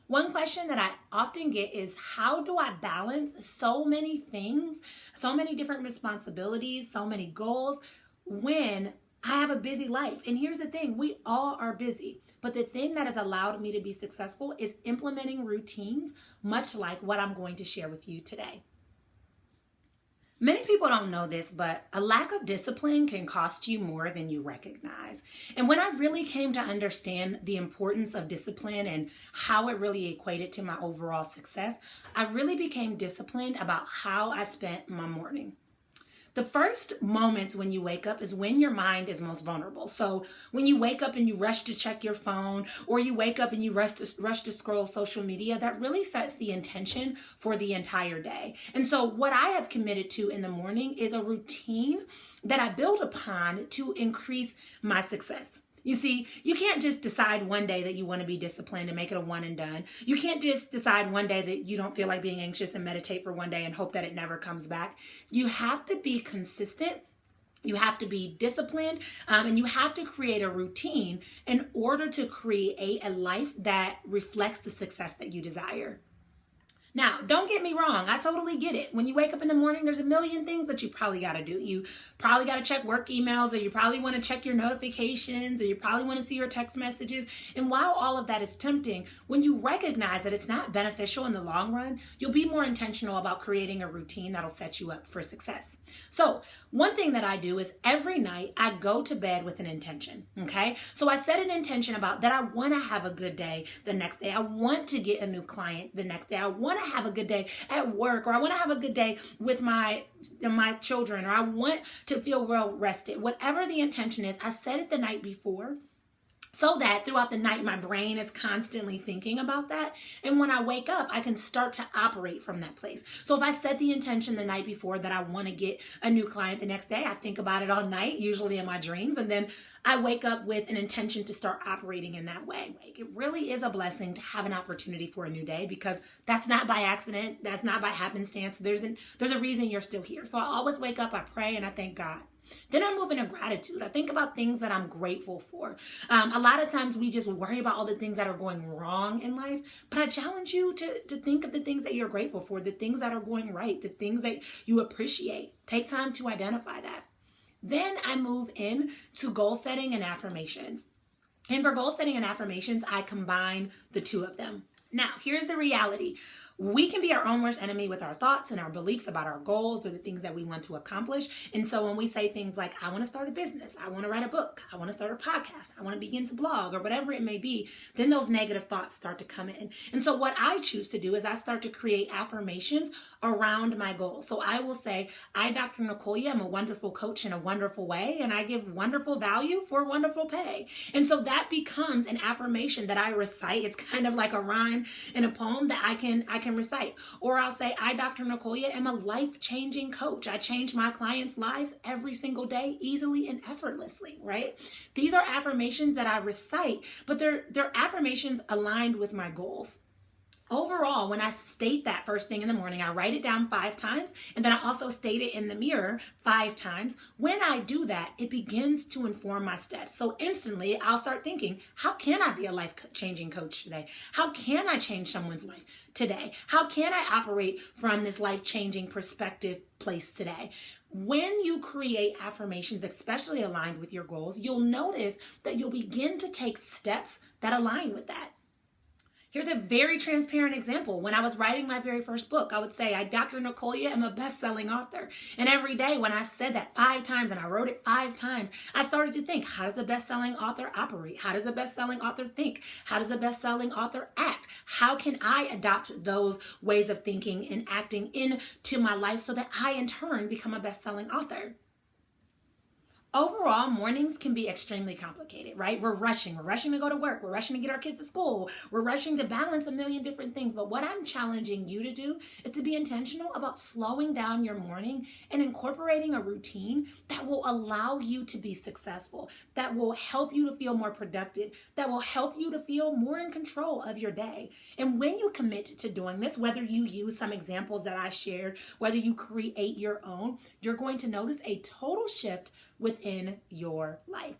One question that I often get is, how do I balance so many things, so many different responsibilities, so many goals when I have a busy life? And here's the thing, we all are busy. But the thing that has allowed me to be successful is implementing routines, much like what I'm going to share with you today. Many people don't know this, but a lack of discipline can cost you more than you recognize. And when I really came to understand the importance of discipline and how it really equated to my overall success, I really became disciplined about how I spent my morning. The first moments when you wake up is when your mind is most vulnerable. So when you wake up and you rush to check your phone, or you wake up and you rush to scroll social media, that really sets the intention for the entire day. And so what I have committed to in the morning is a routine that I build upon to increase my success. You see, you can't just decide one day that you want to be disciplined and make it a one and done. You can't just decide one day that you don't feel like being anxious and meditate for one day and hope that it never comes back. You have to be consistent. You have to be disciplined, and you have to create a routine in order to create a life that reflects the success that you desire. Now, don't get me wrong. I totally get it. When you wake up in the morning, there's a million things that you probably got to do. You probably got to check work emails, or you probably want to check your notifications, or you probably want to see your text messages. And while all of that is tempting, when you recognize that it's not beneficial in the long run, you'll be more intentional about creating a routine that'll set you up for success. So one thing that I do is every night I go to bed with an intention, okay? So I set an intention about that I want to have a good day the next day. I want to get a new client the next day. I want to have a good day at work, or I want to have a good day with my children, or I want to feel well rested. Whatever the intention is, I set it the night before, so that throughout the night, my brain is constantly thinking about that. And when I wake up, I can start to operate from that place. So if I set the intention the night before that I want to get a new client the next day, I think about it all night, usually in my dreams. And then I wake up with an intention to start operating in that way. It really is a blessing to have an opportunity for a new day, because that's not by accident. That's not by happenstance. There's a reason you're still here. So I always wake up, I pray, and I thank God. Then I move into gratitude. I think about things that I'm grateful for. A lot of times we just worry about all the things that are going wrong in life, but I challenge you to think of the things that you're grateful for, the things that are going right, the things that you appreciate. Take time to identify that. Then I move in to goal setting and affirmations. And for goal setting and affirmations, I combine the two of them. Now, here's the reality. We can be our own worst enemy with our thoughts and our beliefs about our goals or the things that we want to accomplish. And so when we say things like, I want to start a business, I want to write a book, I want to start a podcast, I want to begin to blog, or whatever it may be, then those negative thoughts start to come in. And so what I choose to do is I start to create affirmations around my goals. So I will say, I, Dr. Nicolia, am a wonderful coach in a wonderful way, and I give wonderful value for wonderful pay. And so that becomes an affirmation that I recite. It's kind of like a rhyme in a poem that I can recite. Or I'll say, I, Dr. Nicolia, am a life-changing coach. I change my clients' lives every single day, easily and effortlessly, right? These are affirmations that I recite, but they're affirmations aligned with my goals. Overall, when I state that first thing in the morning, I write it down 5 times, and then I also state it in the mirror 5 times. When I do that, it begins to inform my steps. So instantly, I'll start thinking, how can I be a life-changing coach today? How can I change someone's life today? How can I operate from this life-changing perspective place today? When you create affirmations, especially aligned with your goals, you'll notice that you'll begin to take steps that align with that. Here's a very transparent example. When I was writing my very first book, I would say, I, Dr. Nicolia, am a best-selling author. And every day when I said that 5 times and I wrote it 5 times, I started to think, how does a best-selling author operate? How does a best-selling author think? How does a best-selling author act? How can I adopt those ways of thinking and acting into my life so that I, in turn, become a best-selling author? Overall, mornings can be extremely complicated, right? We're rushing to go to work. We're rushing to get our kids to school. We're rushing to balance a million different things. But what I'm challenging you to do is to be intentional about slowing down your morning and incorporating a routine that will allow you to be successful, that will help you to feel more productive, that will help you to feel more in control of your day. And when you commit to doing this, whether you use some examples that I shared, whether you create your own, you're going to notice a total shift within your life.